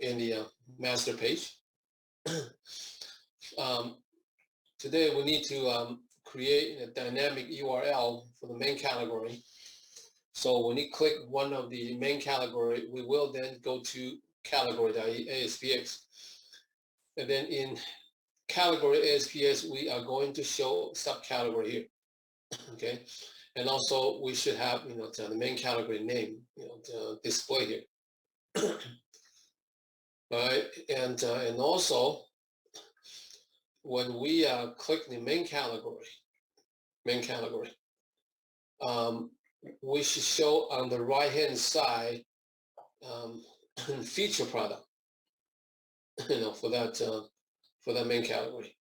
in the master page. Today we need to create a dynamic URL for the main category. So when you click one of the main category, we will then go to category.aspx. And then in category ASPX, we are going to show subcategory here. Okay. And also we should have, the main category name, display here. All right. And also when we click the main category, we should show on the right hand side feature product, for that main category.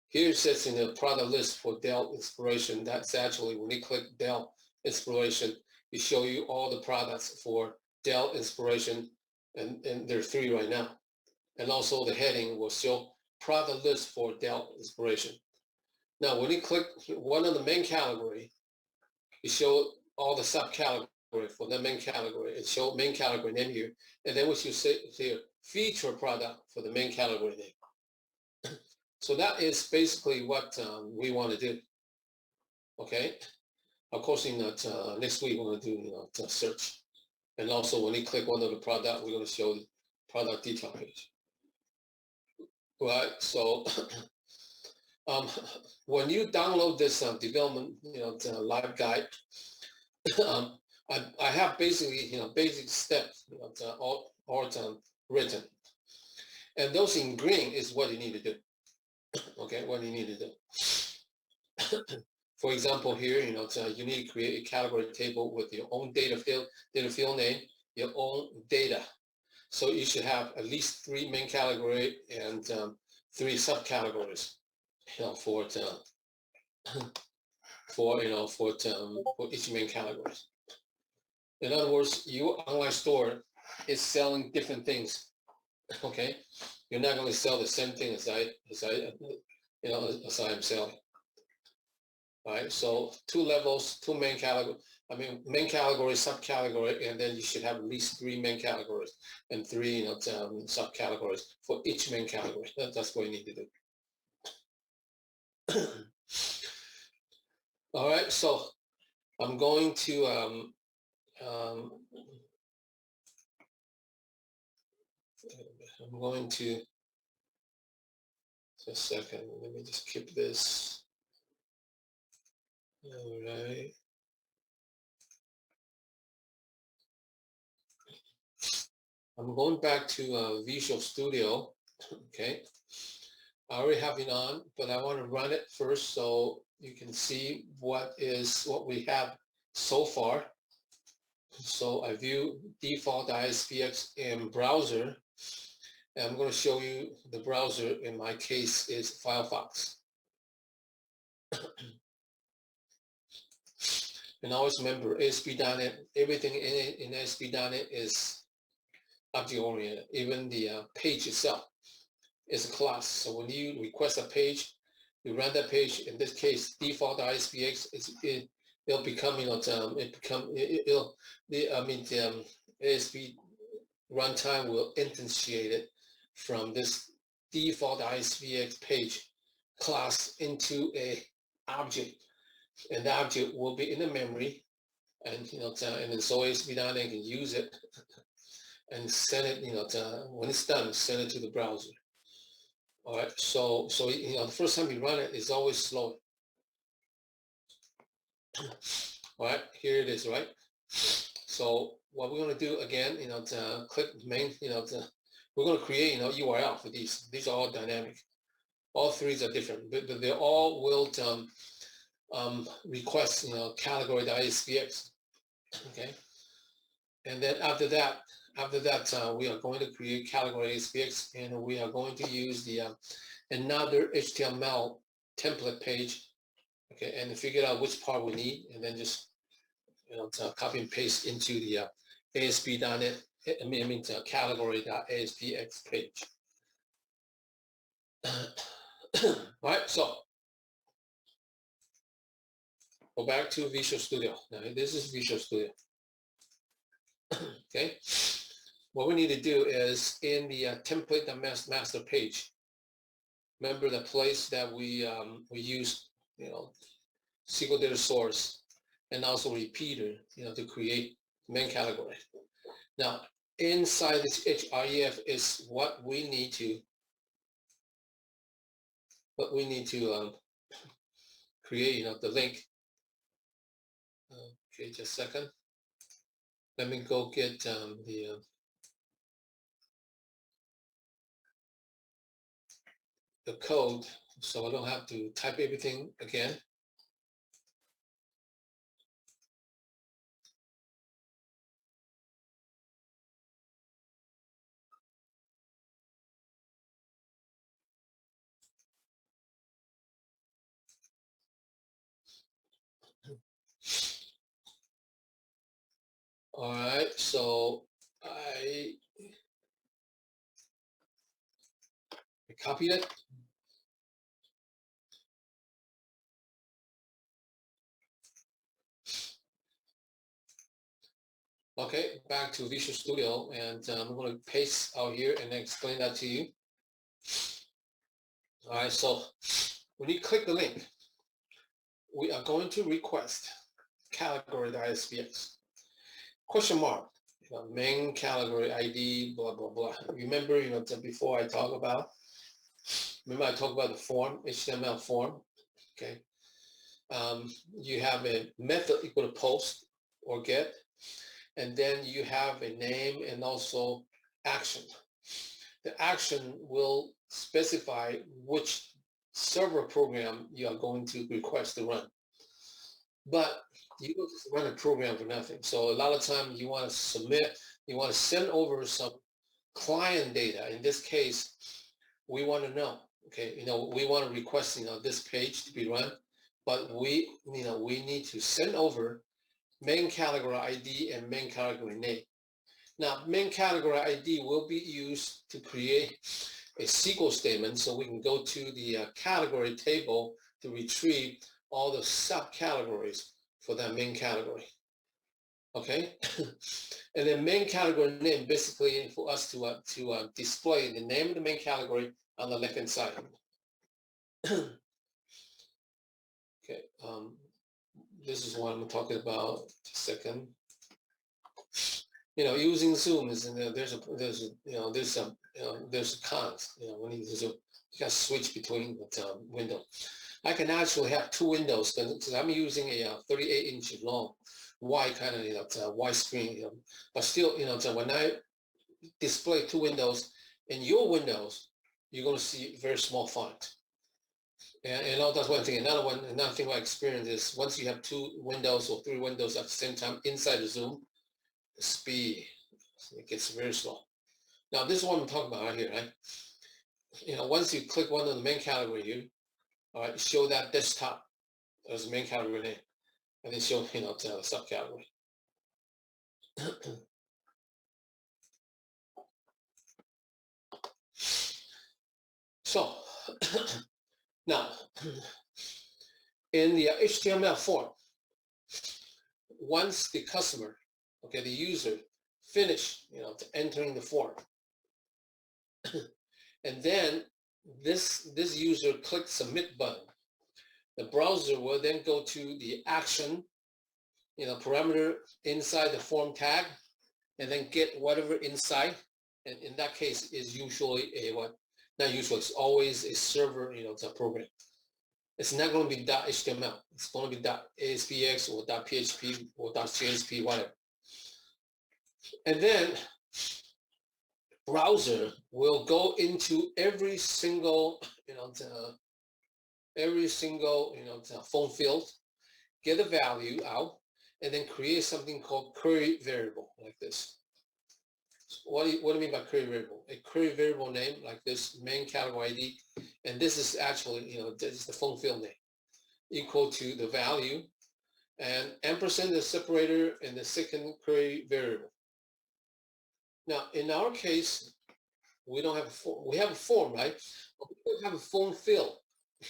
Here it says in the product list for Dell Inspiration. That's actually when you click Dell Inspiration, it show you all the products for Dell Inspiration, and there are 3 right now. And also the heading will show product list for Dell Inspiration. Now when you click one of the main category, it show all the subcategory for the main category. It show main category name here, and then we should say here feature product for the main category name. So that is basically what we want to do. Okay. Of course, next week we're going to do search, and also when you click one of the product, we're going to show the product detail page. Right. So when you download this development, live guide, I have basically basic steps all written, and those in green is what you need to do. Okay, what you need to do. For example, here, you need to create a category table with your own data field name, your own data. So you should have at least 3 main category and 3 subcategories, for each main category. In other words, your online store is selling different things. Okay, you're not going to sell the same thing as I am selling. All right, so 2 levels, 2 main category. Main category, subcategory, and then you should have at least 3 main categories and 3 subcategories for each main category. That's what you need to do. All right, so I'm going to just a second, let me just keep this. All right. I'm going back to Visual Studio. Okay. I already have it on, but I want to run it first so you can see what we have so far. So I view default ISPX in browser. And I'm going to show you the browser. In my case is Firefox. And always remember ASP.NET, everything in ASP.NET is object-oriented. Even the page itself is a class. So when you request a page, you run that page. In this case, default ISPX it'll become the ASP runtime will instantiate it from this default ISPX page class into a object, and the object will be in the memory, and and then so ASP.NET can use it and send it. When it's done, send it to the browser. All right. So the first time you run it is always slow. All right. Here it is. Right. So what we're going to do again, click main. We're going to create URL for these. These are all dynamic. All 3 are different, but they all will request category.aspx. Okay. And then after that, we are going to create category ASPX, and we are going to use the another HTML template page. Okay, and figure out which part we need, and then just copy and paste into the ASP.NET. Category.aspx page. All right, so go back to Visual Studio. Now this is Visual Studio. Okay, what we need to do is in the template master page. Remember the place that we use, SQL data source and also repeater, to create main category. Now, inside this href is what we need to create, the link. Okay, just a second. Let me go get the code so I don't have to type everything again. All right, so I copied it. Okay, back to Visual Studio, and I'm going to paste out here and explain that to you. All right, so when you click the link, we are going to request category.spx. Question mark, main category ID, blah, blah, blah. Remember, before I talk about, I talked about the form, HTML form, okay? You have a method equal to post or get, and then you have a name and also action. The action will specify which server program you are going to request to run. But you don't just run a program for nothing. So a lot of times you want to submit, you want to send over some client data. In this case, we want to know, okay, we want to request, this page to be run, but we need to send over main category ID and main category name. Now, main category ID will be used to create a SQL statement so we can go to the category table to retrieve all the subcategories for that main category. Okay, and then main category name basically for us to display the name of the main category on the left hand side. Okay, this is what I'm talking about. Just a second. Using Zoom is there's cons. When you use Zoom, you got to switch between the window. I can actually have two windows because I'm using a 38-inch long wide kind of wide screen. But still, when I display two windows, in your windows, you're going to see very small font. And that's one thing. Another thing I experienced is once you have two windows or three windows at the same time inside the Zoom, the speed, it gets very slow. Now, this is what I'm talking about right here, right? Once you click one of the main category here, all right, show that desktop as the main category name, and then show, the subcategory. So, now, in the HTML form, once the customer, okay, the user, finish, entering the form, and then this user clicks submit button, the browser will then go to the action, parameter inside the form tag, and then get whatever inside. And in that case, is usually a what? Not usually. It's always a server, it's a program. It's not going to be .html. It's going to be .aspx or .php or .jsp, whatever. And then browser will go into every single, phone field, get a value out, and then create something called query variable like this. What do you mean by query variable? A query variable name like this, main category ID, and this is actually, this is the phone field name, equal to the value, and ampersand the separator and the second query variable. Now, in our case, we don't have a form. We have a form, right? But we don't have a phone field.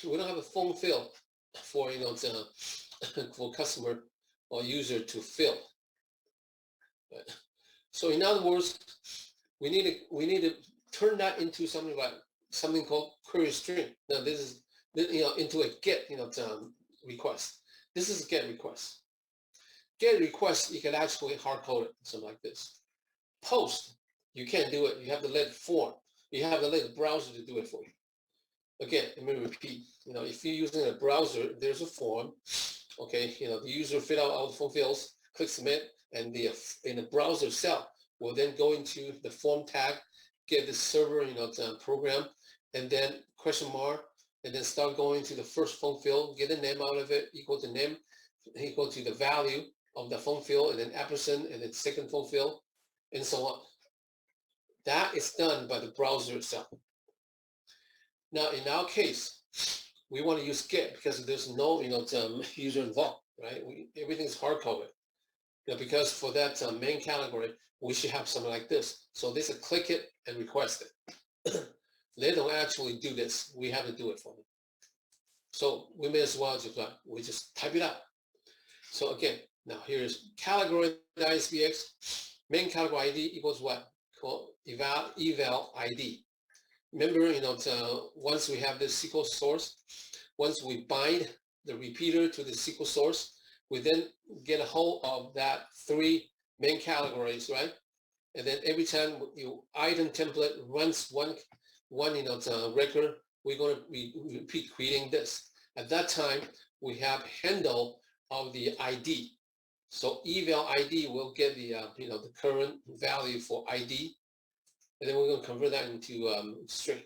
We don't have a phone field for, for customer or user to fill. So in other words, we need to turn that into something called query string. Now this is into a get request. This is a get request. Get request, you can actually hard code it, something like this. Post, you can't do it. You have to let form. You have to let the browser to do it for you. Again, let me repeat. If you're using a browser, there's a form. Okay, the user fill out all the form fields, click submit, and in the browser itself will then go into the form tag, get the server, program, and then question mark, and then start going to the first form field, get the name out of it, equal to name, equal to the value of the form field, and then ampersand, and then second form field, and so on. That is done by the browser itself. Now, in our case, we want to use get because there's no user involved, right? Everything is hard coded. Because for that main category, we should have something like this. So this is click it and request it. They don't actually do this. We have to do it for them. So we may as well just type it out. So again, now here's category.sbx, main category ID equals what? Called eval ID. Remember, once we have this SQL source, once we bind the repeater to the SQL source, we then get a hold of that three main categories, right? And then every time you item template runs one record, we're going to repeat creating this. At that time, we have handle of the ID. So eval ID will get the the current value for ID, and then we're going to convert that into string.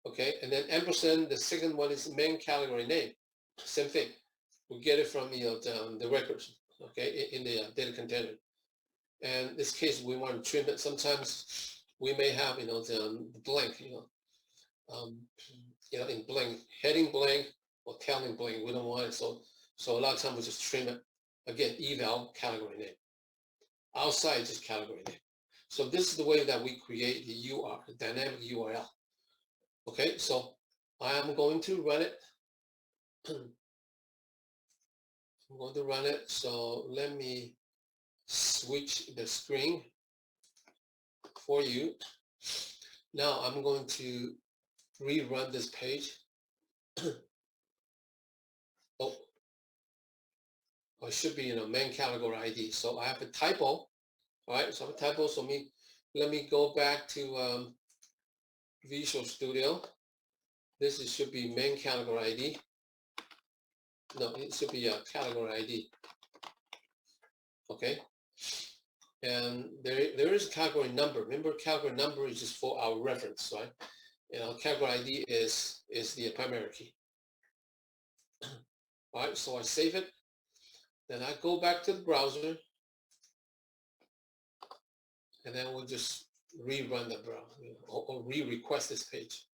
Okay, and then ampersand, the second one is main category name. Same thing. We get it from the records, okay, in the data container. And in this case, we want to trim it. Sometimes we may have the blank, in blank, heading blank or tailing blank. We don't want it, so a lot of times we just trim it. Again, eval category name. Outside just category name. So this is the way that we create the URL, the dynamic URL. Okay, so I am going to run it. I'm going to run it. So let me switch the screen for you. Now I'm going to rerun this page. Oh, it should be main category ID. So I have a typo. All right, so I have a typo. So let me go back to Visual Studio. This should be main category ID. No, it should be a category ID. Okay. And there is a category number. Remember, category number is just for our reference, right? Category ID is the primary key. All right, so I save it. Then I go back to the browser, and then we'll just rerun the browser or re-request this page.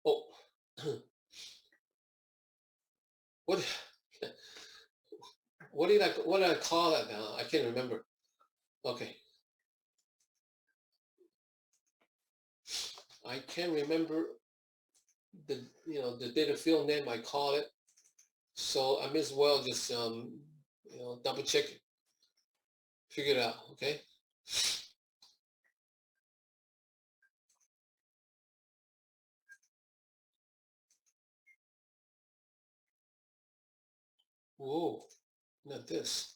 Oh, what did I call that now? I can't remember. Okay, I can't remember the data field name I call it. So I may as well just double check it, figure it out. Okay. Whoa, not this.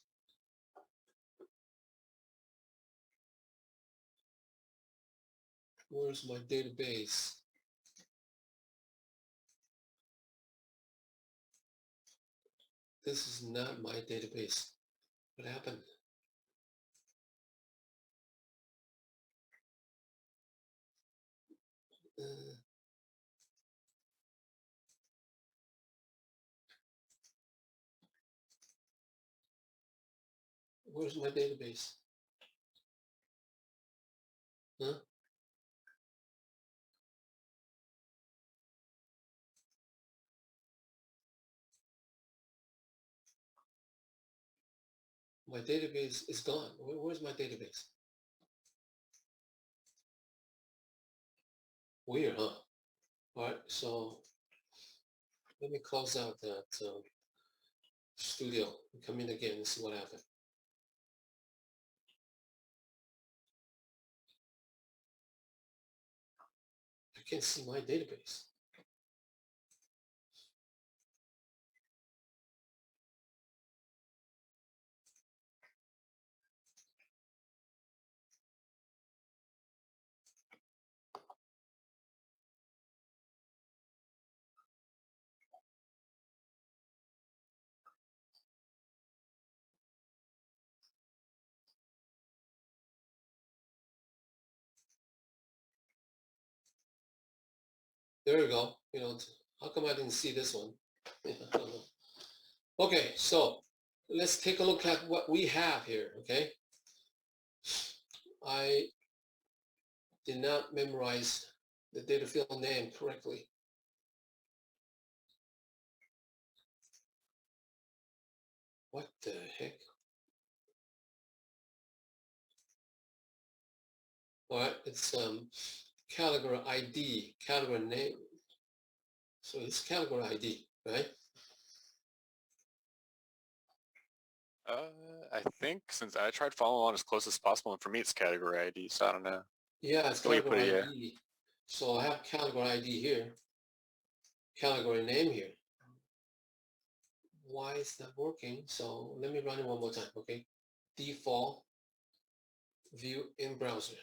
Where's my database? This is not my database. What happened? Where's my database? Huh? My database is gone. Where's my database? Weird, huh? All right, so let me close out that studio and come in again and see what happened. I can't see my database. There we go. How come I didn't see this one? I don't know. Okay, so let's take a look at what we have here, okay? I did not memorize the data field name correctly. What the heck? All right, it's category ID, category name. So it's category ID, right? I think since I tried following along as close as possible, and for me it's category ID, so I don't know. Yeah, it's The way you put category it, ID. So I have category ID here, category name here. Why is that working? So let me run it one more time, okay? Default view in browser.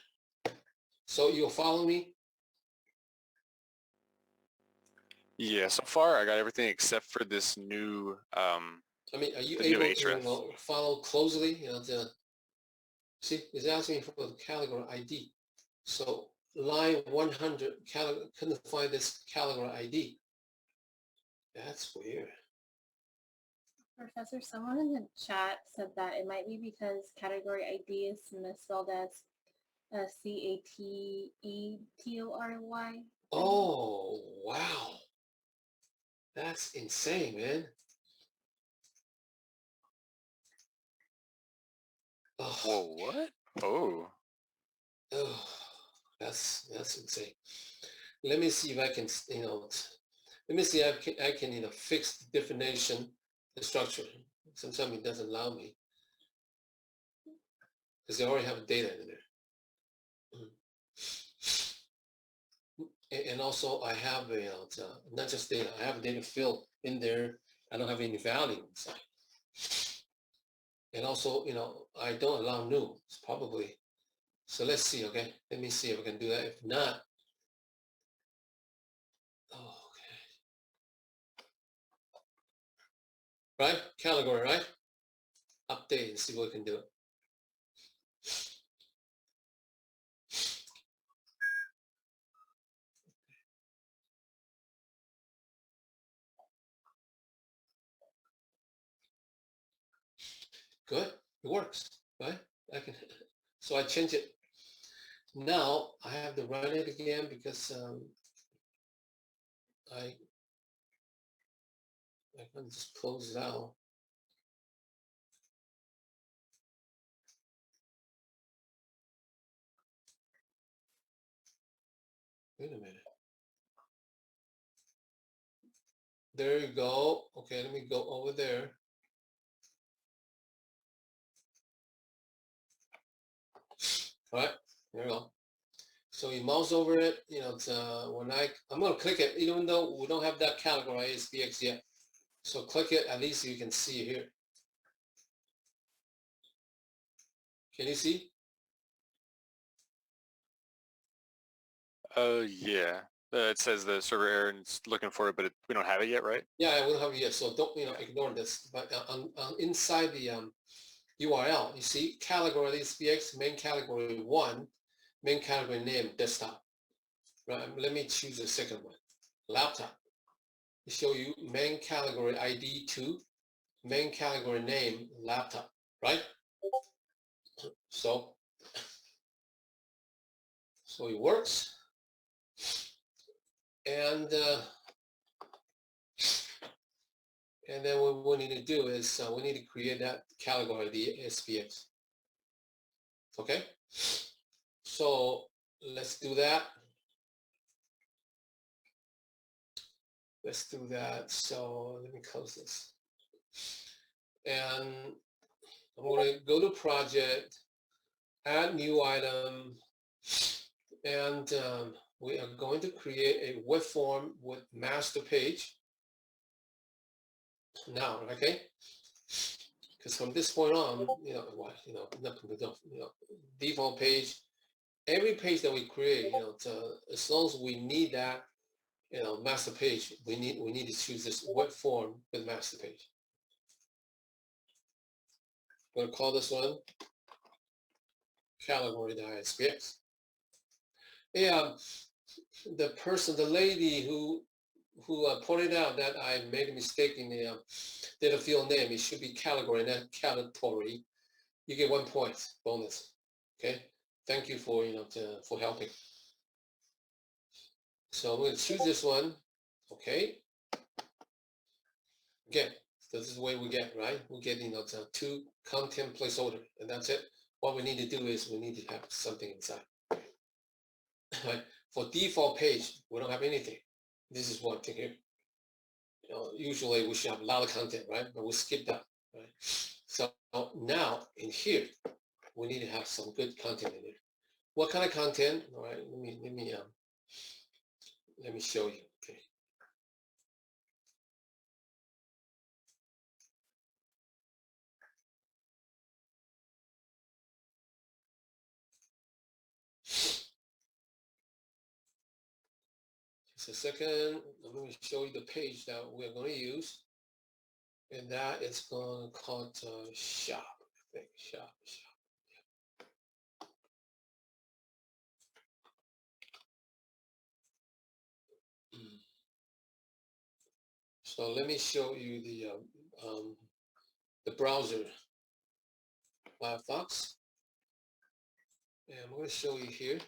So you'll follow me? Yeah, so far I got everything except for this new, I mean, are you the new able to href. follow closely? See, it's asking for the category ID. So line 100, couldn't find this category ID. That's weird. Professor, someone in the chat said that it might be because category ID is misspelled as CATEGORY. Oh, wow. That's insane, man. Oh, Whoa, what? Oh. oh, that's insane. Let me see if I can, let me see if I can fix the definition, the structure. Sometimes it doesn't allow me because they already have data in there. And also I have not just data, I have a data field in there. I don't have any value inside. And also, I don't allow new. It's probably, so let's see, okay? Let me see if I can do that. If not, okay. Right? Category, right? Update and see what we can do. Good, it works, right? So I change it. Now I have to run it again because I can just close it out. Wait a minute. There you go. Okay, let me go over there. All right, there you go. So you mouse over it, it's when I'm gonna click it, even though we don't have that category ASPX yet. So click it, at least you can see it here. Can you see? Yeah. It says the server error and it's looking for it, but we don't have it yet, right? Yeah, we don't have it yet, so don't ignore this. But inside the URL, you see category ASPX, main category 1, main category name, desktop. Right, let me choose the second one, laptop. It show you main category ID 2, main category name, laptop, right? So it works. And then what we need to do is we need to create that category, the SPX. Okay? So let's do that. Let's do that. So let me close this. And I'm going to go to project, add new item, and we are going to create a web form with master page. Now, okay? Because from this point on, default page, every page that we create, as long as we need that, master page, we need to choose this web form with master page. I'm going to call this one category.spx. Yeah, the lady who pointed out that I made a mistake in the data field name. It should be category, not category. You get 1 point bonus. Okay, thank you for for helping. So I'm going to choose this one. Okay. Again, this is the way we get, right? We get two content placeholder, and that's it. What we need to do is we need to have something inside. Right? For default page, we don't have anything. This is one thing here. Usually we should have a lot of content, right? But we skip that, right? So now in here, we need to have some good content in there. What kind of content? All right, let me show you. Okay. Just a second. I'm going to show you the page that we're going to use, and that is going to call shop. I think shop. So let me show you the browser, Firefox, and I'm going to show you here.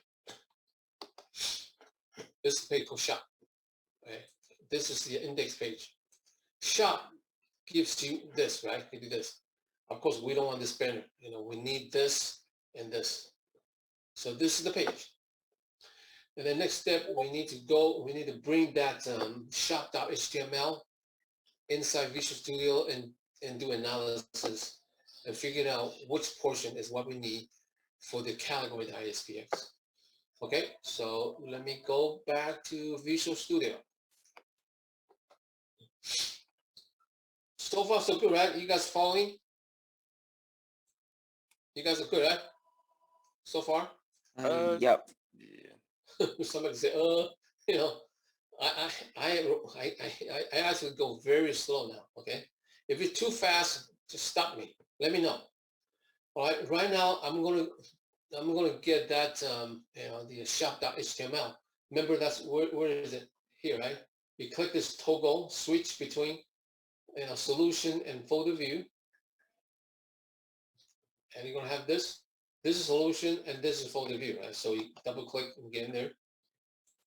This page called shop. Right? This is the index page. Shop gives you this, right? You do this. Of course, we don't want this banner. We need this and this. So this is the page. And the next step, we need to bring that shop.html inside Visual Studio and do analysis and figure out which portion is what we need for the category.ispx. Okay, so let me go back to Visual Studio. So far, so good, right? You guys following? You guys are good, right? So far? Yep. Yeah. Somebody say, I actually go very slow now, okay? If it's too fast, just stop me. Let me know. All right, right now I'm gonna get that the shop.html. Remember that's where is it? Here, right? You click this toggle switch between solution and folder view, and you're gonna have this. This is solution and this is folder view, right? So you double click and get in there.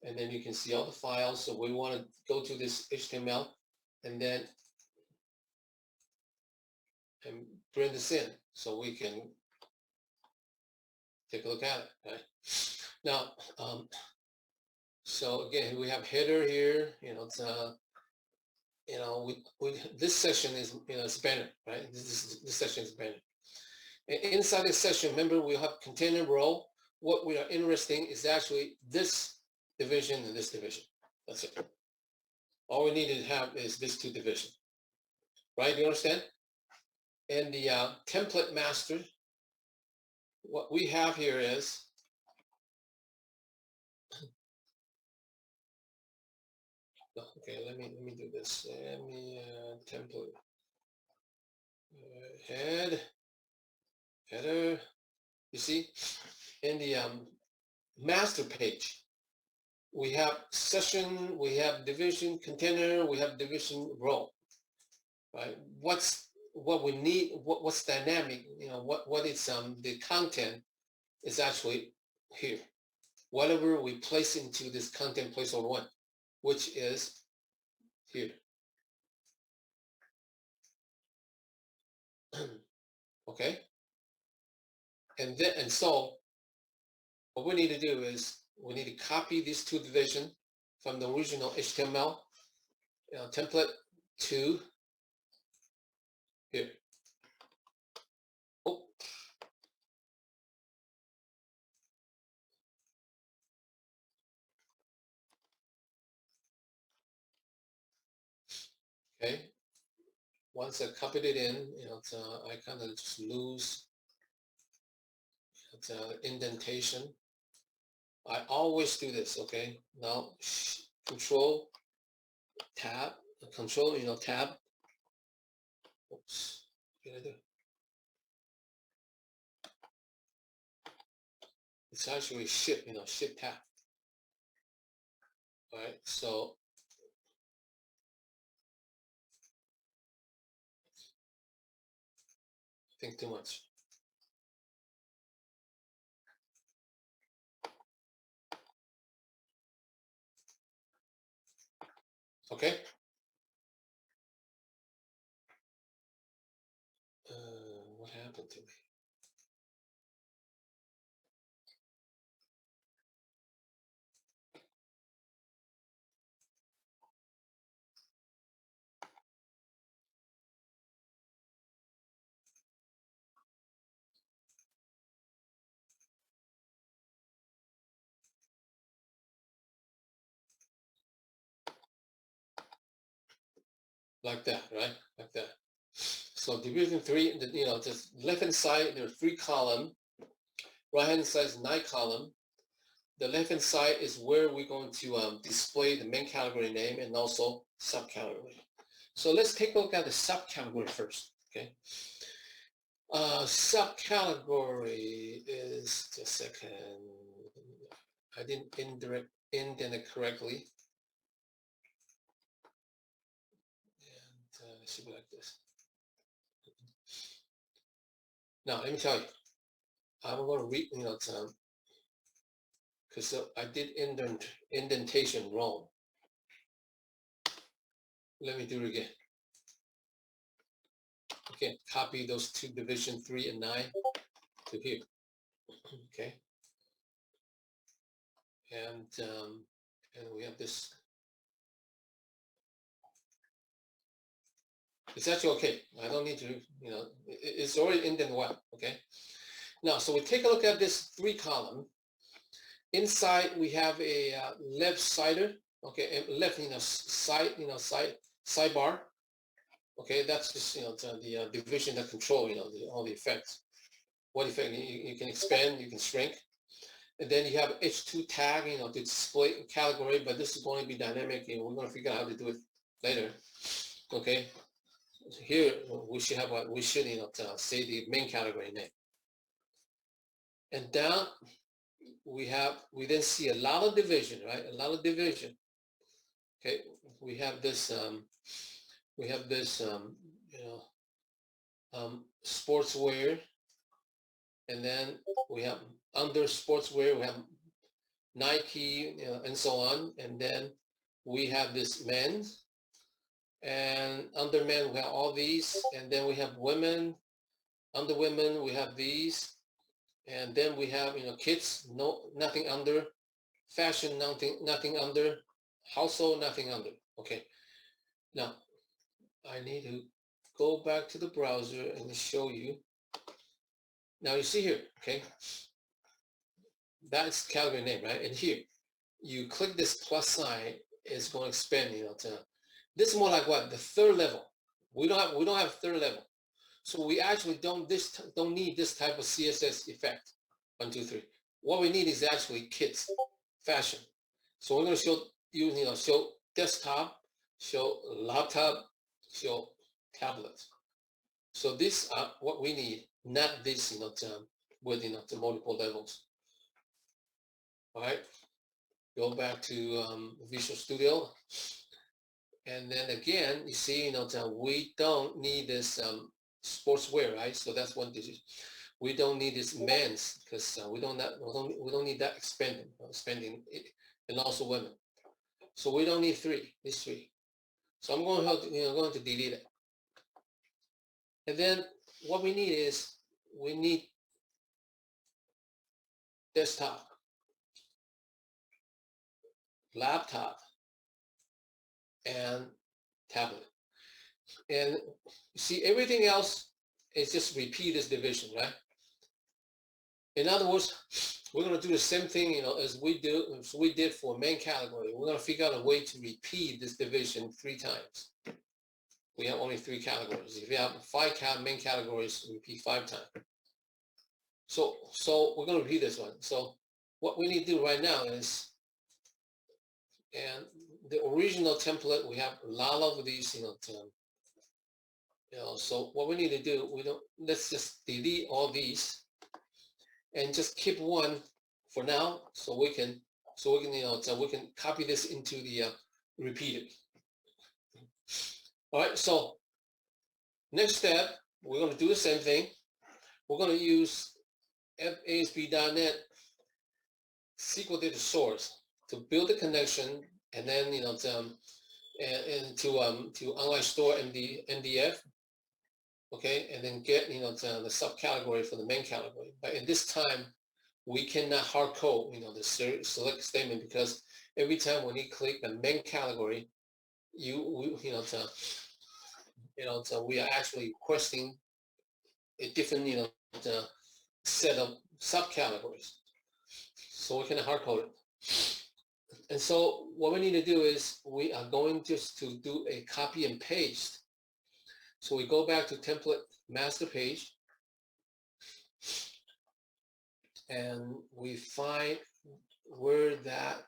And then you can see all the files. So we want to go to this HTML and then bring this in so we can take a look at it. Right? Now, so again, we have header here. It's this section is it's banner, right? This section is banner. And inside this section, remember we have container row. What we are interested in is actually this division and this division. That's it. All we need to have is this two division, right? You understand? And the template master, what we have here is okay. Let me do this. Let me template header. You see, in the master page, we have session, we have division container, we have division row. Right? What we need? What's dynamic? What is the content is actually here. Whatever we place into this content placeholder one, which is here. Okay. And so what we need to do is we need to copy these two division from the original HTML template to here. Oh. Okay. Once I copied it in, I kind of just lose indentation. I always do this. Okay. Now control tab, control, tab. Oops. What did I do? It's actually shift, shift tab. All right. So think too much. Okay. What happened to me? Like that, right? Like that. So division 3, just left hand side, there's 3 column. Right hand side is 9 column. The left hand side is where we're going to display the main category name and also subcategory. So let's take a look at the subcategory first. Okay. Subcategory is, just a second. I didn't indent it correctly. And it should be like this. Now let me tell you, I'm going to read, because I did indentation wrong. Let me do it again. Okay, copy those two division 3 and 9 to here. Okay, and we have this. It's actually okay. I don't need to, it's already indented well. Okay. Now, so we take a look at this 3 column. Inside we have a left sider. Okay, and left side, sidebar. Okay, that's just the division that control all the effects. What effect you can expand, you can shrink, and then you have H2 tag, to display category. But this is going to be dynamic, and we're going to figure out how to do it later. Okay, here we should have what we should say the main category name, and down we then see a lot of division, right? A lot of division. Okay, we have this. Sportswear, and then we have under sportswear, we have Nike, and so on, and then we have this men's, and under men we have all these, and then we have women. Under women we have these, and then we have kids, nothing under, fashion, nothing under, household, nothing under. Okay, now I need to go back to the browser and show you. Now you see here, okay, that's category name, right? And here, you click this plus sign, it's going to expand, this is more like what, the 3rd level. We don't have 3rd level, so we actually don't need this type of CSS effect. 1, 2, 3. What we need is actually kids, fashion. So we're going to show you, show desktop, show laptop, show tablet. So this are what we need, not this, with the multiple levels. All right, go back to Visual Studio, and then again, you see, we don't need this sportswear, right? So that's one digit. We don't need this men's because we don't need that expanding it, and also women. So we don't need these 3. So I'm going to delete it. And then what we need is desktop, laptop, and tablet. And you see, everything else is just repeat this division, right? In other words, we're going to do the same thing, as we did for main category. We're going to figure out a way to repeat this division 3 times. we have only 3 categories. If you have 5 main categories, repeat 5 times. So we're going to repeat this one. So what we need to do right now is, and the original template, we have a lot of these, so what we need to do, let's just delete all these and just keep one for now, so we can copy this into the repeated. All right, so next step, we're going to do the same thing. We're going to use ASP.NET SQL data source to build the connection, and then to online store NDF, okay, and then get the subcategory for the main category. But in this time, we cannot hard code the select statement, because every time when you click the main category, we are actually requesting a different set of subcategories. So we can hard code it. And so what we need to do is we are going just to do a copy and paste. So we go back to template master page, and we find where that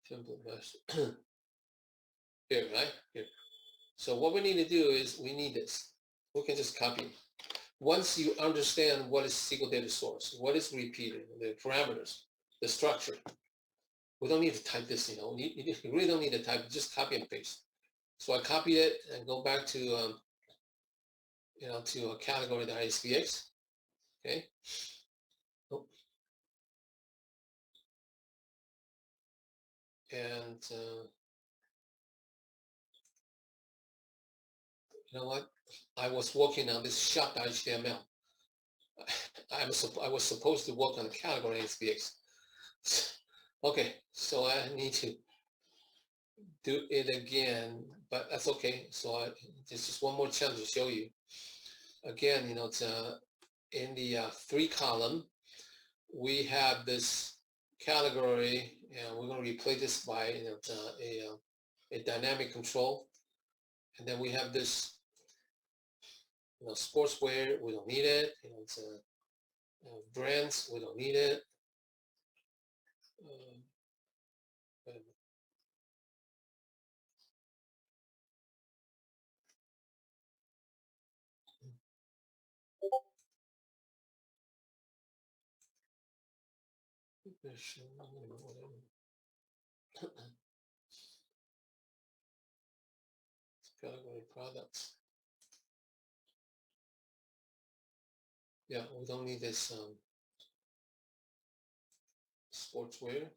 template master here, right here. So what we need to do is we need this. We can just copy. Once you understand what is SQL data source, what is repeated, the parameters, the structure, we don't need to type this, you really don't need to type, just copy and paste. So I copied it and go back to, to a category.aspx, okay. Oh. And you know what? I was working on this shop.html. I was supposed to work on the category ASPX. Okay, so I need to do it again, but that's okay. So this is one more chance to show you. Again, it's in the 3 column, we have this category, and we're going to replace this by a dynamic control, and then we have this sportswear, we don't need it. Brands, we don't need it. Category products. Yeah, we don't need this sportswear.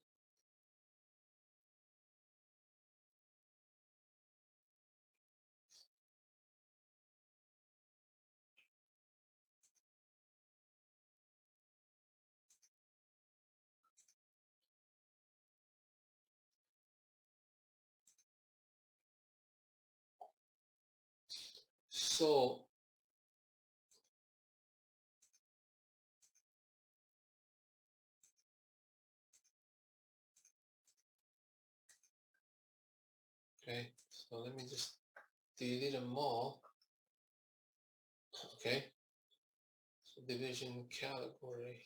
So okay, so let me just delete them all. Okay, so division category.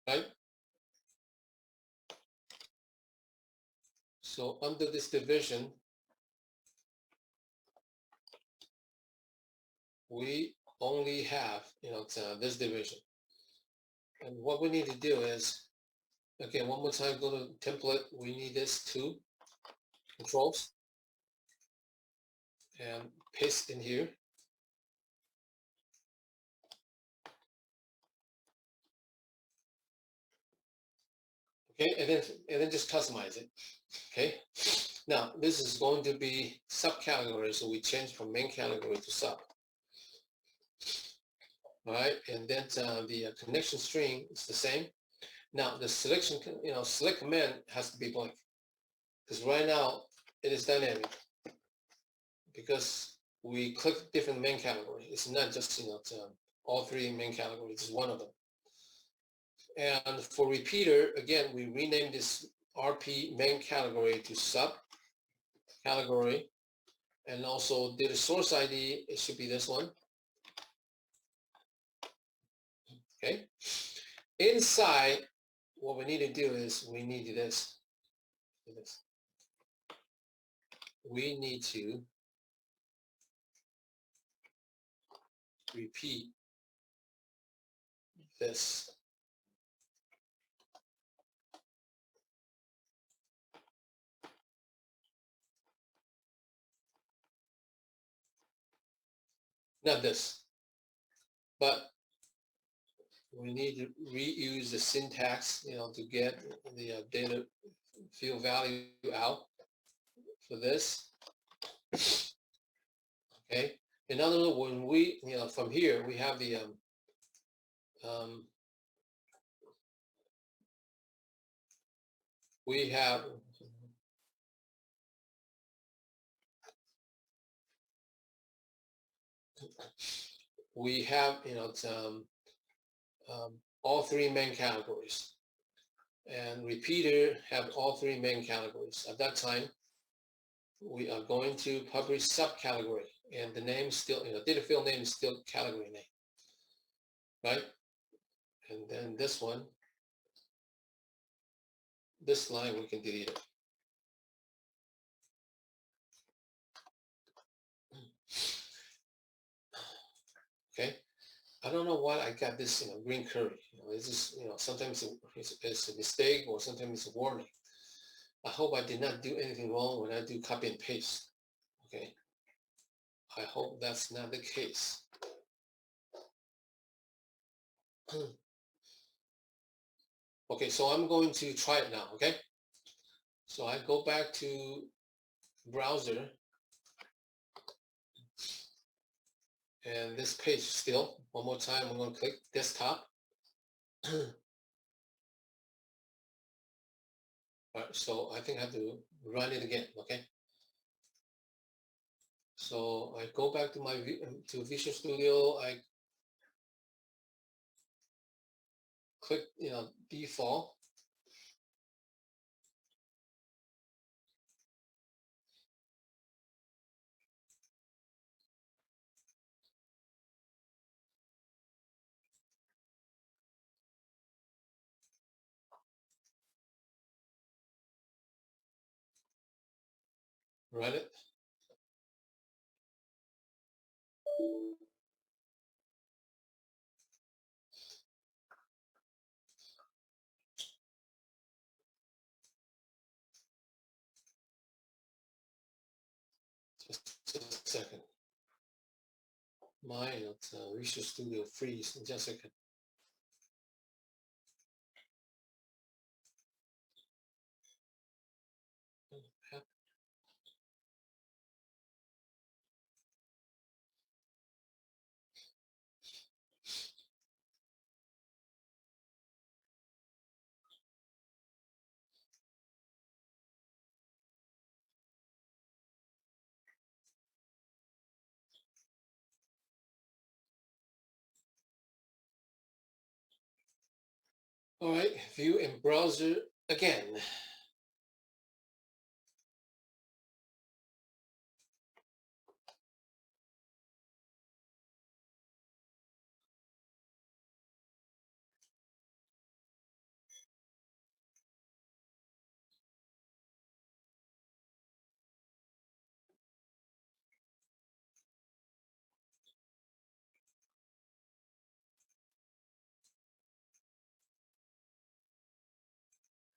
Right? So under this division, we only have, this division. And what we need to do is, again, one more time, go to template, we need this 2 controls, and paste in here. Okay, and then just customize it. Okay, now this is going to be subcategory, so we change from main category to sub. All right, and then the connection string is the same. Now the selection, select command has to be blank because right now it is dynamic because we click different main category. It's not just all three main categories. It's one of them. And for repeater, again, we rename this RP main category to sub category, and also data source ID. It should be this one. Okay. Inside, what we need to do is we need this. We need to repeat this. Not this, but we need to reuse the syntax, to get the data field value out for this. Okay. In other words, when we, from here, we have the we have all three main categories, and repeater have all three main categories. At that time, we are going to publish subcategory, and the name still, data field name is still category name, right? And then this one, this line, we can delete it. Okay. I don't know why I got this, green curry. It's just, sometimes it's a mistake or sometimes it's a warning. I hope I did not do anything wrong when I do copy and paste. Okay. I hope that's not the case. Okay, so I'm going to try it now, okay? So I go back to browser, and this page still, one more time, I'm going to click desktop. All right, so I think I have to run it again, okay? So I go back to to Visual Studio, I click, default. Run it. Just a second. My Visual Studio freeze in just a second. All right, view in browser again.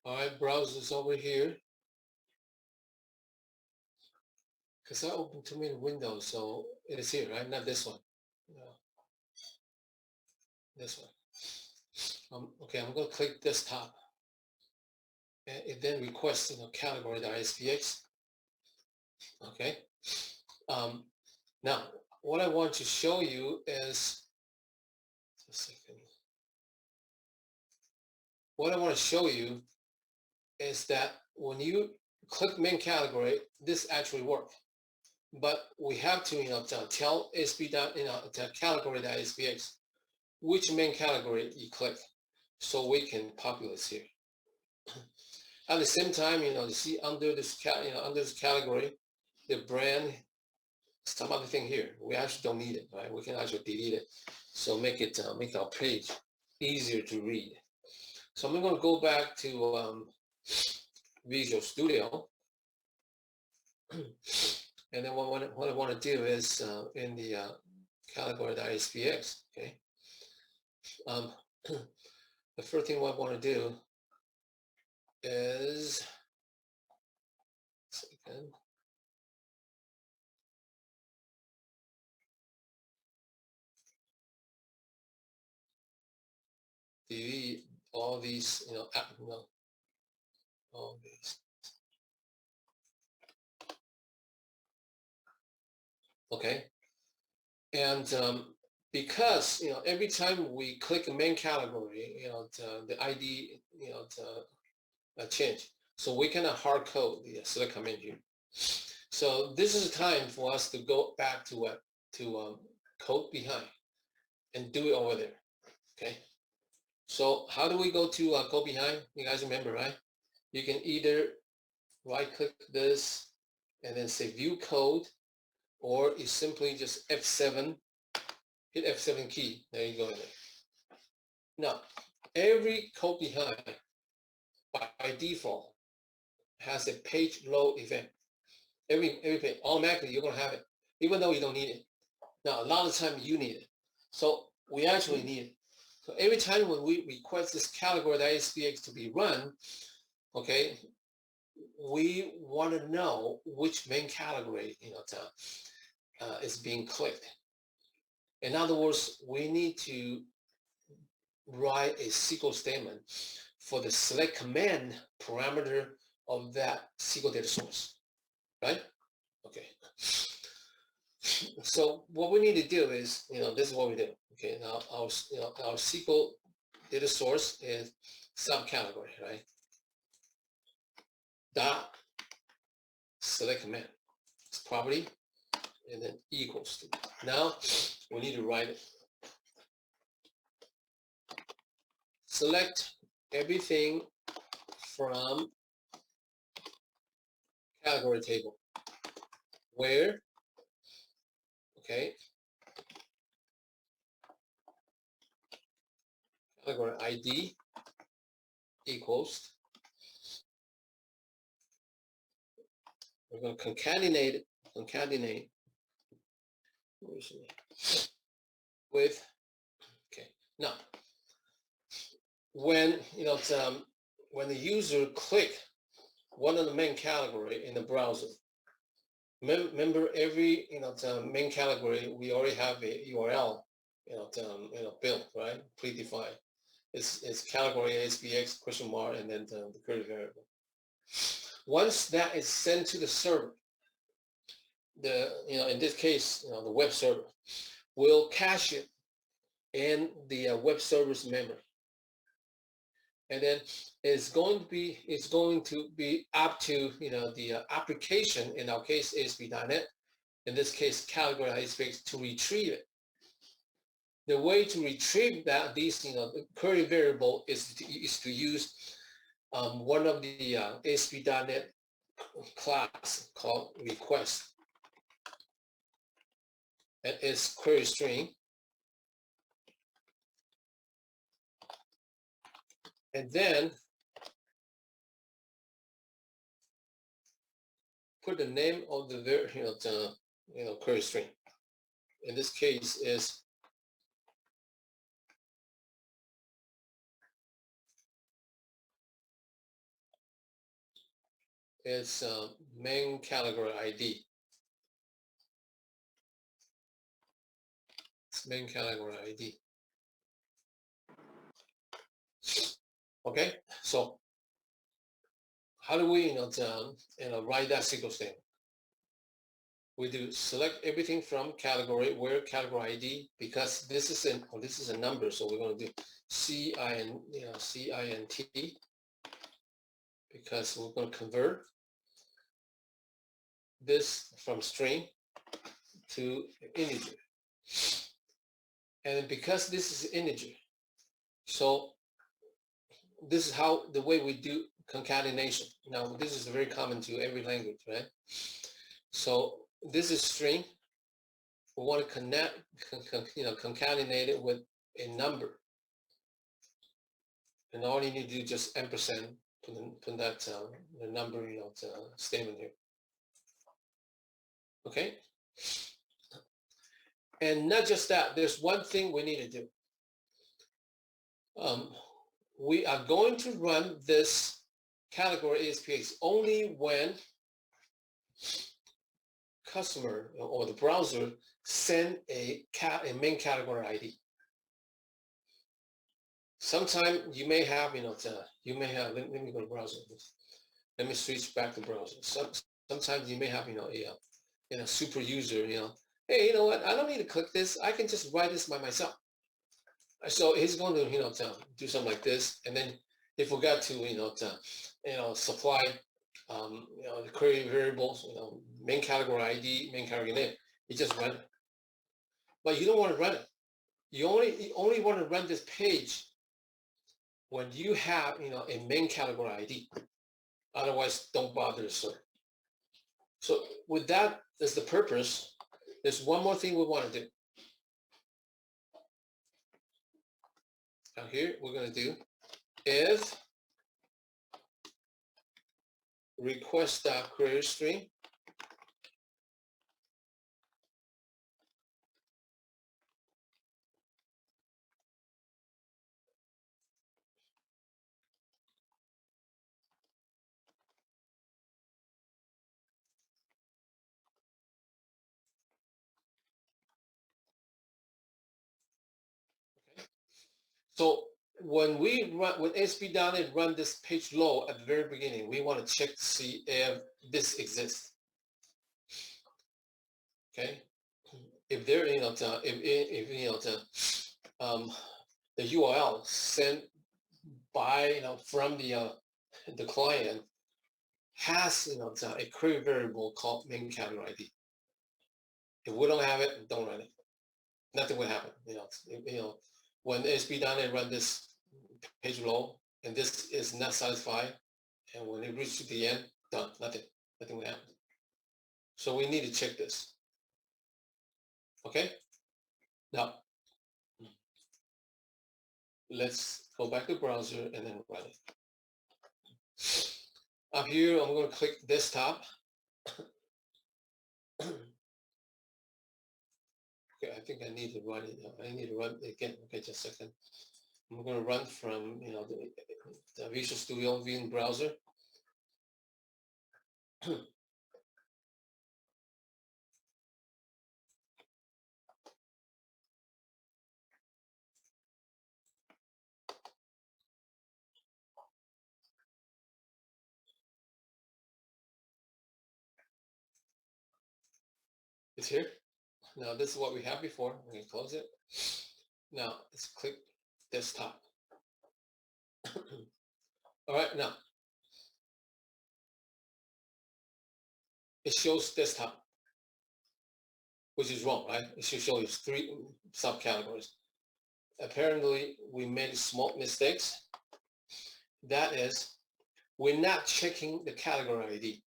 All right, browser's over here. Because I opened too many windows, so it is here, right? Not this one. No. This one. Okay, I'm going to click desktop. And it then requests, category.spx. Okay. Now, what I want to show you is a second. What I want to show you is that when you click main category, this actually works. But we have to, tell ASP dot, tell category.aspx which main category you click, so we can populate here. At the same time, you see under this category, the brand, some other thing here. We actually don't need it, right? We can actually delete it, so make our page easier to read. So I'm going to go back to Visual Studio. And then what I want to do is in the category.aspx, okay. The first thing what I want to do is delete all these, all these. Okay, and because every time we click a main category, the ID change, so we cannot hard code the select command here. So this is a time for us to go back to what code behind and do it over there. Okay, so how do we go to go behind? You guys remember, right? You can either right click this and then say view code, or you simply just F7, hit F7 key. There you go. Now, every code behind by default has a page load event. Every page, automatically you're going to have it, even though you don't need it. Now, a lot of time you need it. So we actually need it. So every time when we request this category.aspx to be run, okay, we want to know which main category is being clicked. In other words, we need to write a SQL statement for the select command parameter of that SQL data source, right? Okay. So what we need to do is, this is what we do. Okay, now our SQL data source is subcategory, right? Dot select command, it's property, and then equals to. Now we need to write it. Select everything from category table where, okay, category ID equals, we're going to concatenate with, okay, now when when the user click one of the main category in the browser, remember every the main category we already have a URL built, right, predefined. It's category ASPX question mark and then the query variable. Once that is sent to the server, in this case the web server will cache it in the web server's memory, and then it's going to be up to the application, in our case ASP.NET, in this case category ASPX, to retrieve it. The way to retrieve that the query variable is to use one of the ASP.NET class called request, and it's query string, and then put the name of the query string. In this case is main category ID. It's main category ID. Okay, so how do we write that SQL statement? we do select everything from category, where category ID, because this is a number, so we're going to do CINT, because we're going to convert this from string to integer. And because this is integer, so this is how the way we do concatenation. Now this is very common to every language, right? So this is string. We want to concatenate it with a number, and all you need to do is just ampersand, put that the number statement here. Okay. And not just that, there's one thing we need to do. We are going to run this category ASPX only when customer or the browser send a main category ID. Sometime you may have, you may have, let me go to browser. Let me switch back to browser. Sometimes you may have, a super user, hey, you know what? I don't need to click this. I can just write this by myself. So he's going to, do something like this, and then he forgot to, supply, the query variables, main category ID, main category name. He just run it. But you don't want to run it. You only want to run this page when you have, a main category ID. Otherwise, don't bother to serve. So with that as the purpose, there's one more thing we want to do. Now here we're going to do if request.query string So when ASP.NET run this page load at the very beginning, we want to check to see if this exists. Okay, if there, the URL sent by, from the client has, a query variable called main category ID. If we don't have it, don't run it. Nothing will happen. When ASP.NET run this page load and this is not satisfied, and when it reaches the end, done. Nothing will happen. So we need to check this. Okay. Now let's go back to browser and then run it. Up here, I'm going to click desktop. Okay, I think I need to run it. I need to run it again. Okay, just a second. I'm going to run from the Visual Studio Vim browser. It's here. Now this is what we had before. We can close it. Now let's click desktop. All right, now it shows desktop, which is wrong, right? It should show you 3 subcategories. Apparently, we made small mistakes. That is, we're not checking the category ID.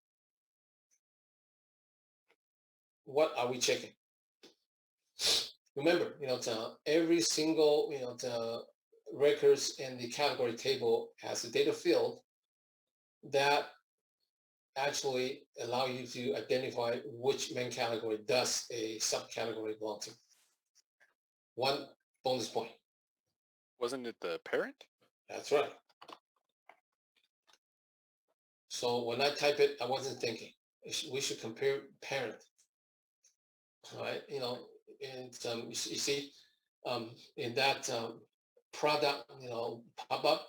What are we checking? Remember, every single, the records in the category table has a data field that actually allow you to identify which main category does a subcategory belong to. One bonus point. Wasn't it the parent? That's right. So when I type it, I wasn't thinking. We should compare parent. All right, and you see, in that product, pop-up,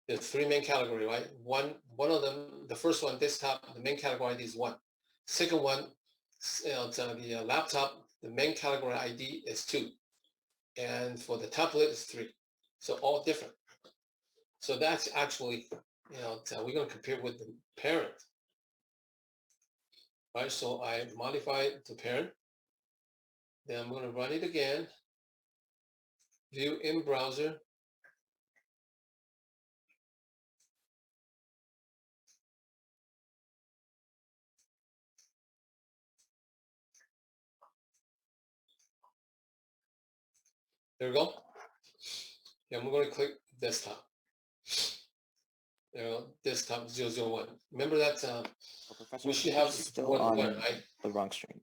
there's 3 main category, right? One of them, the first one, desktop, the main category ID is 1. Second one, the laptop, the main category ID is 2. And for the tablet, it's 3. So all different. So that's actually, we're going to compare with the parent. Right, so I modify the parent. Then I'm going to run it again. View in browser. There we go. Yeah, I'm going to click desktop. There we go, desktop 001. Remember that Professor, we should have still one, on right? the wrong stream.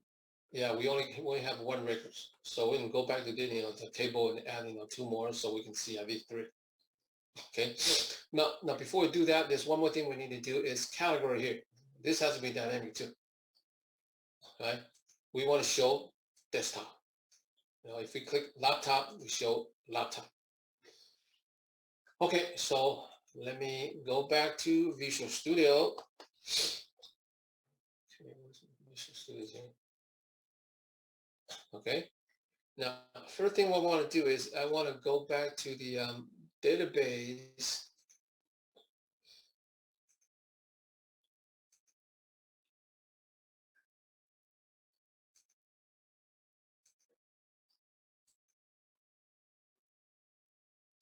Yeah, we only have 1 record. So we can go back to the table and add 2 more so we can see IV3. Okay. Now before we do that, there's one more thing we need to do is category here. This has to be dynamic too. Right? We want to show desktop. If we click laptop, we show laptop. Okay, so let me go back to Visual Studio. Okay. Now, first thing I want to do is I want to go back to the database.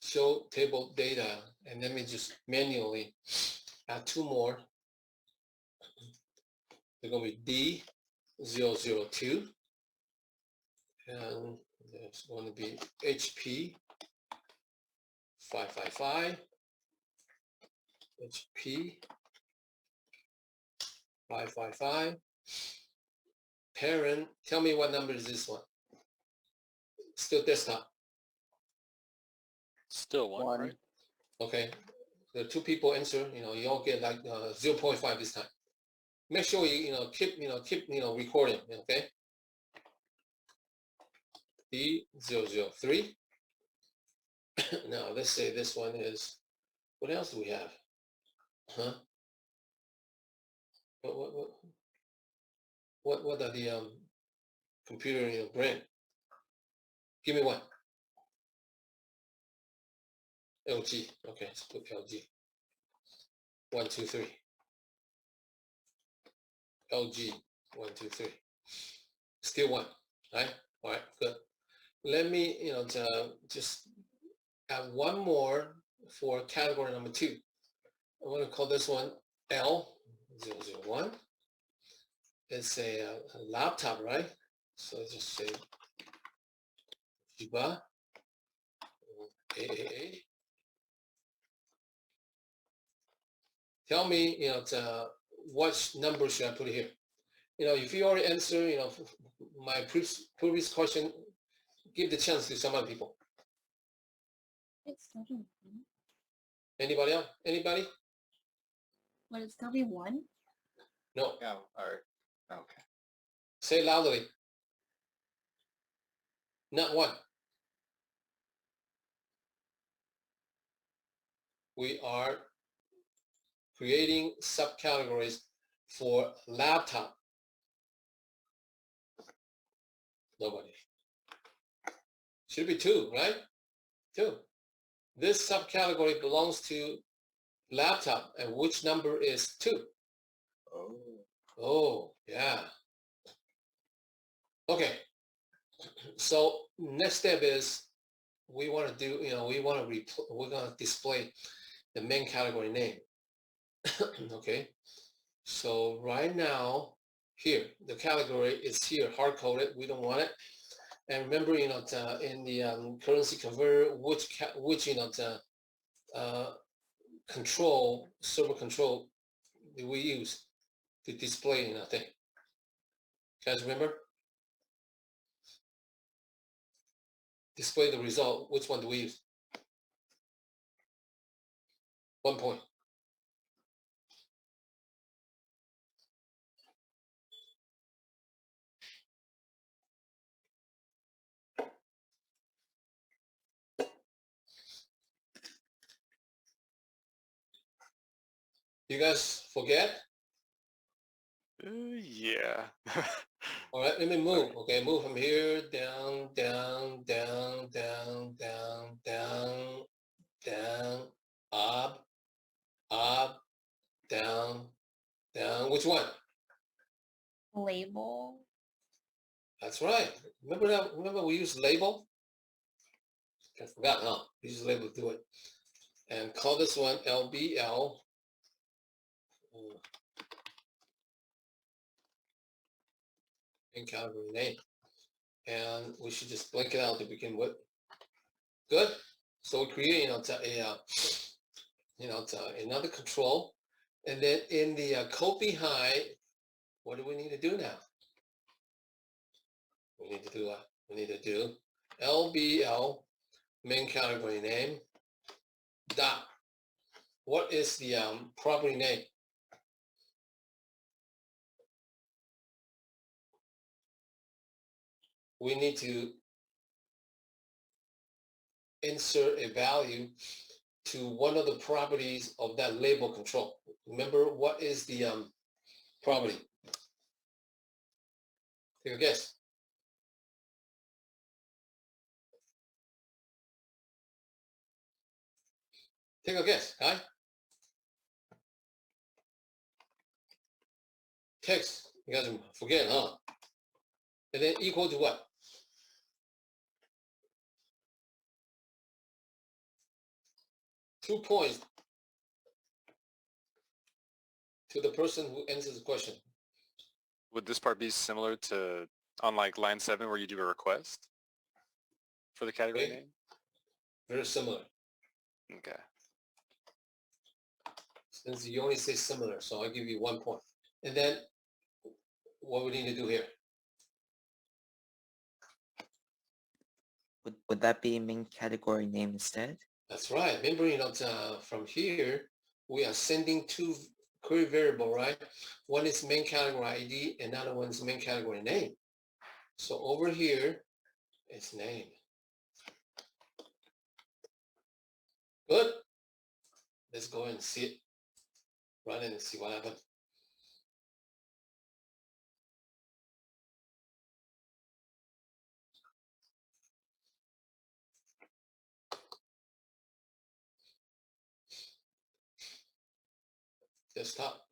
Show table data, and let me just manually add 2 more. They're going to be D002, and there's going to be HP 555, HP 555. Parent, tell me what number is this one? Still desktop. Still one, right? Okay, the 2 people answer. You all get like 0.5 this time. Make sure you keep recording. Okay. D003. Now let's say this one is. What else do we have? Huh? What are the computer brand? Give me one. LG. Okay, let's put LG. 1, 2, 3. LG 1, 2, 3. Still 1, right? All right, good. Let me just add 1 more for category number 2. I want to call this one L001. It's a laptop, right? So let's just say Shiba AAA. Tell me, what number should I put here? If you already answer, my previous question, give the chance to some other people. It's still be 1. Anybody else? Anybody? Would it still be 1? No. Yeah, all right. Okay. Say loudly. Not 1. We are creating subcategories for laptop. Nobody. Should be 2, right? 2. This subcategory belongs to laptop, and which number is 2? Oh. Oh, yeah. Okay. So next step is we want to do, we're going to display the main category name. Okay. So right now, here, the category is here, hard-coded. We don't want it. And remember, in the currency converter, which server control do we use to display thing? Guys, remember? Display the result. Which one do we use? 1 point. You guys forget? Yeah. let me move. Okay, move from here down, down, down, down, down, down, down, up, up, down, down. Which one? Label. That's right. Remember that? Remember we used label? I forgot, huh? We used label to do it. And call this one LBL. In category name. And we should just blank it out to begin with. Good. So we create, another control. And then in the code behind, what do we need to do now? We need to do what? We need to do LBL main category name dot. What is the property name? We need to insert a value to one of the properties of that label control. Remember, what is the property? Take a guess. Take a guess, guy. Text. You guys forget, huh? And then equal to what? $2 to the person who answers the question. Would this part be similar to on like line 7 where you do a request for the category Okay. name? Very similar. Okay. Since you only say similar, so I'll give you 1 point. And then what we need to do here? Would that be main category name instead? That's right. Remember, from here, we are sending two query variable, right? One is main category ID, another one is main category name. So over here, it's name. Good. Let's go and see it. Run it and see what happens. Desktop.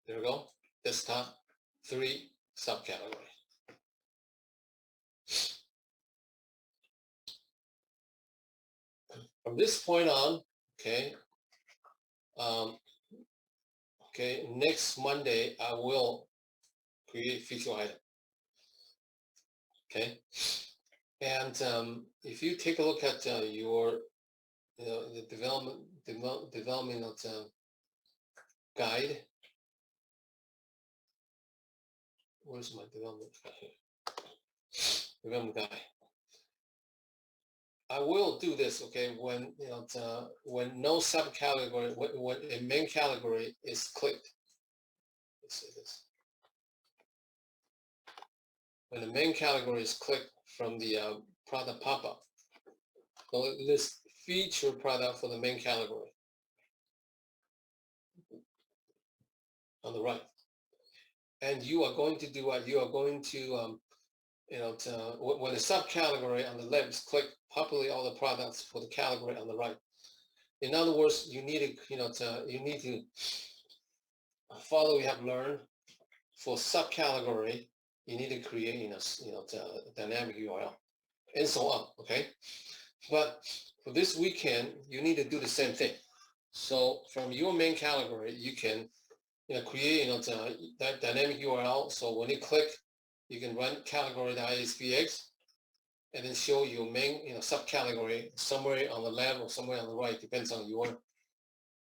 There we go. Desktop, 3 subcategory. From this point on, okay, next Monday, I will create feature item. Okay. And if you take a look at your, the development guide. Where's my development guide here? Development guide. I will do this, okay, when when no subcategory, when a main category is clicked. Let's say this. When the main category is clicked from the product pop-up, so this feature product for the main category on the right. And you are going to do what? You are going to, when the subcategory on the left is clicked, populate all the products for the category on the right. In other words, you need to, you need to follow what you have learned. For subcategory, you need to create, dynamic URL and so on, okay? But for this weekend, you need to do the same thing. So from your main category, you can create that dynamic URL. So when you click, you can run category.aspx and then show your main subcategory somewhere on the left or somewhere on the right. Depends on your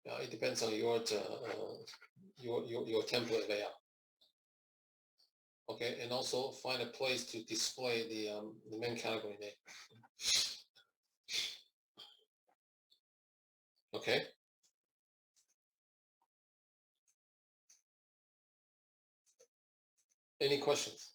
it depends on your template layout. Okay, and also find a place to display the main category name. Okay. Any questions?